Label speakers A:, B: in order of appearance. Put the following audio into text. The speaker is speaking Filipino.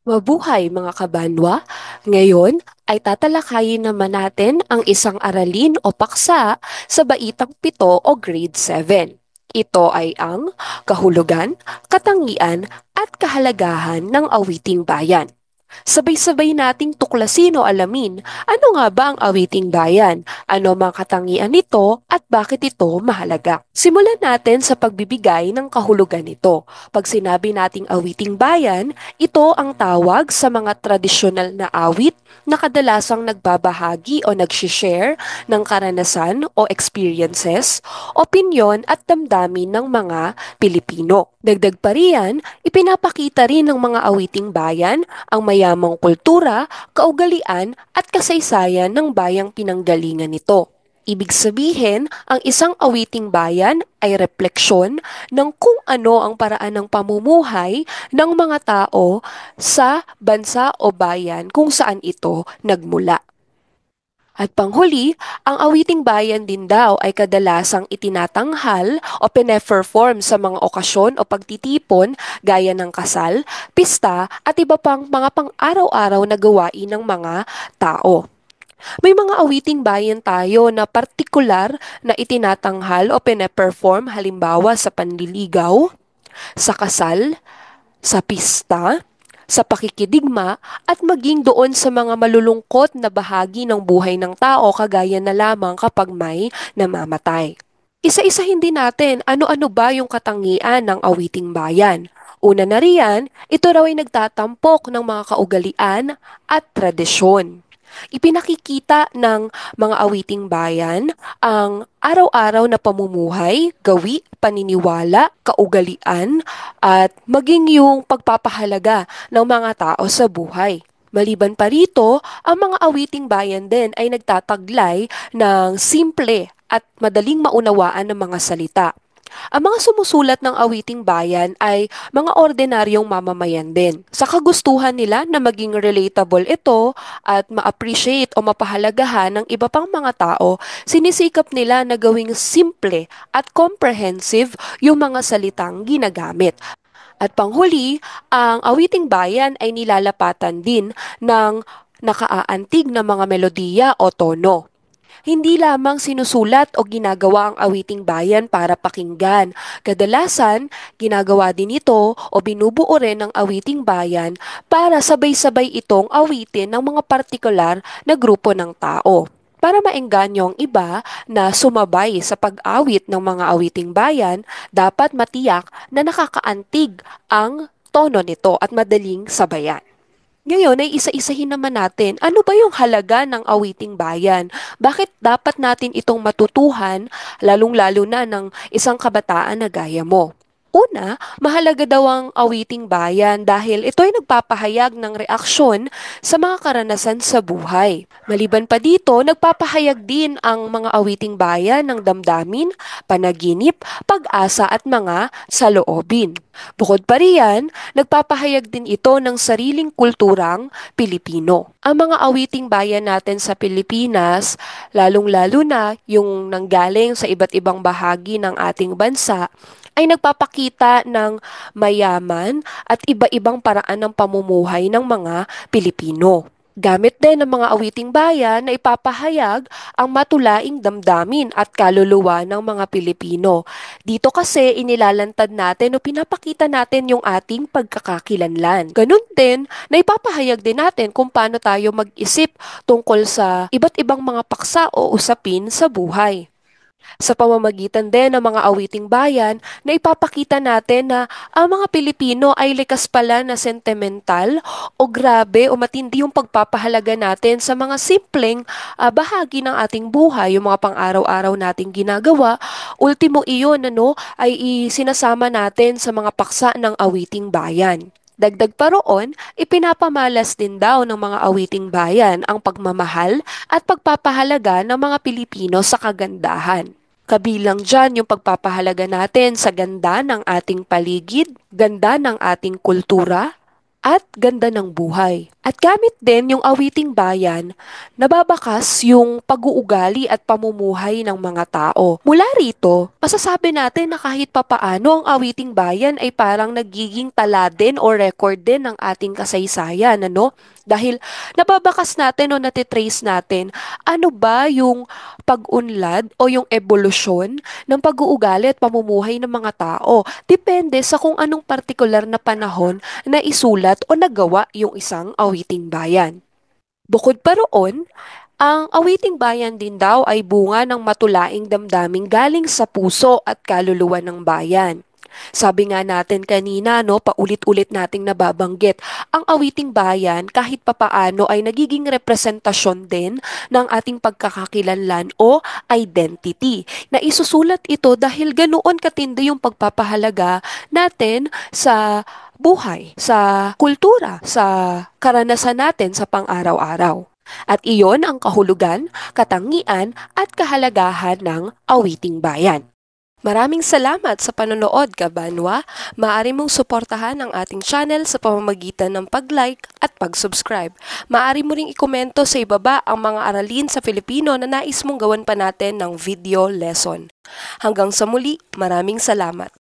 A: Mabuhay mga kabanwa! Ngayon ay tatalakayin naman natin ang isang aralin o paksa sa Baitang 7 o Grade 7. Ito ay ang kahulugan, katangian at kahalagahan ng awiting bayan. Sabay-sabay nating tuklasin o alamin ano nga ba ang awiting bayan, ano mga katangian nito at bakit ito mahalaga. Simulan natin sa pagbibigay ng kahulugan nito. Pag sinabi nating awiting bayan, ito ang tawag sa mga tradisyonal na awit na kadalasang nagbabahagi o nag-share ng karanasan o experiences, opinyon at damdamin ng mga Pilipino. Dagdag pa riyan, ipinapakita rin ng mga awiting bayan ang mayamang kultura, kaugalian at kasaysayan ng bayang pinanggalingan nito. Ibig sabihin, ang isang awiting bayan ay refleksyon ng kung ano ang paraan ng pamumuhay ng mga tao sa bansa o bayan kung saan ito nagmula. At panghuli, ang awiting bayan din daw ay kadalasang itinatanghal o pine-perform sa mga okasyon o pagtitipon gaya ng kasal, pista at iba pang mga pang-araw-araw na gawain ng mga tao. May mga awiting bayan tayo na partikular na itinatanghal o pine-perform halimbawa sa panliligaw, sa kasal, sa pista, sa pakikidigma at maging doon sa mga malulungkot na bahagi ng buhay ng tao kagaya na lamang kapag may namamatay. Isa-isahin din natin ano-ano ba yung katangian ng awiting bayan. Una na riyan, ito raw ay nagtatampok ng mga kaugalian at tradisyon. Ipinakikita ng mga awiting bayan ang araw-araw na pamumuhay, gawi, paniniwala, kaugalian, at maging yung pagpapahalaga ng mga tao sa buhay. Maliban pa rito, ang mga awiting bayan din ay nagtataglay ng simple at madaling maunawaan ng mga salita. Ang mga sumusulat ng awiting bayan ay mga ordinaryong mamamayan din. Sa kagustuhan nila na maging relatable ito at ma-appreciate o mapahalagahan ng iba pang mga tao, sinisikap nila na gawing simple at comprehensive yung mga salitang ginagamit. At panghuli, ang awiting bayan ay nilalapatan din ng nakaaantig na mga melodiya o tono. Hindi lamang sinusulat o ginagawa ang awiting bayan para pakinggan. Kadalasan, ginagawa din ito o binubuo rin ng awiting bayan para sabay-sabay itong awitin ng mga partikular na grupo ng tao. Para maengganyo ang iba na sumabay sa pag-awit ng mga awiting bayan, dapat matiyak na nakakaantig ang tono nito at madaling sabayan. Ngayon ay isa-isahin naman natin, ano ba yung halaga ng awiting bayan? Bakit dapat natin itong matutuhan, lalong-lalo na ng isang kabataan na gaya mo? Una, mahalaga daw ang awiting bayan dahil ito ay nagpapahayag ng reaksyon sa mga karanasan sa buhay. Maliban pa dito, nagpapahayag din ang mga awiting bayan ng damdamin, panaginip, pag-asa at mga saloobin. Bukod pa riyan, nagpapahayag din ito ng sariling kulturang Pilipino. Ang mga awiting bayan natin sa Pilipinas, lalong-lalo na yung nanggaling sa iba't ibang bahagi ng ating bansa, ay nagpapakita ng mayaman at iba-ibang paraan ng pamumuhay ng mga Pilipino. Gamit din ng mga awiting bayan na ipapahayag ang matulaing damdamin at kaluluwa ng mga Pilipino. Dito kasi inilalantad natin o pinapakita natin yung ating pagkakakilanlan. Ganun din, na ipapahayag din natin kung paano tayo mag-isip tungkol sa iba't ibang mga paksa o usapin sa buhay. Sa pamamagitan din ng mga awiting bayan na ipapakita natin na ang mga Pilipino ay likas pala na sentimental o grabe o matindi yung pagpapahalaga natin sa mga simpleng bahagi ng ating buhay, yung mga pang-araw-araw nating ginagawa. Ultimo iyon ay sinasama natin sa mga paksa ng awiting bayan. Dagdag pa roon, ipinapamalas din daw ng mga awiting bayan ang pagmamahal at pagpapahalaga ng mga Pilipino sa kagandahan. Kabilang dyan yung pagpapahalaga natin sa ganda ng ating paligid, ganda ng ating kultura, at ganda ng buhay. At gamit din yung awiting bayan, nababakas yung pag-uugali at pamumuhay ng mga tao. Mula rito, masasabi natin na kahit papaano ang awiting bayan ay parang nagiging tala din o record din ng ating kasaysayan, ano? Dahil nababakas natin o natitrace natin ano ba yung pag-unlad o yung evolusyon ng pag-uugali at pamumuhay ng mga tao. Depende sa kung anong partikular na panahon na isulat o nagawa yung isang awiting bayan. Bukod pa roon, ang awiting bayan din daw ay bunga ng matulaing damdaming galing sa puso at kaluluwa ng bayan. Sabi nga natin kanina, no, paulit-ulit nating nababanggit, ang awiting bayan kahit papaano ay nagiging representasyon din ng ating pagkakakilanlan o identity. Na isusulat ito dahil ganoon katindi yung pagpapahalaga natin sa buhay, sa kultura, sa karanasan natin sa pang-araw-araw. At iyon ang kahulugan, katangian at kahalagahan ng awiting bayan. Maraming salamat sa panonood, Kabanwa. Maaari mong suportahan ang ating channel sa pamamagitan ng pag-like at pag-subscribe. Maaari mo ring ikomento sa ibaba ang mga aralin sa Filipino na nais mong gawan pa natin ng video lesson. Hanggang sa muli, maraming salamat.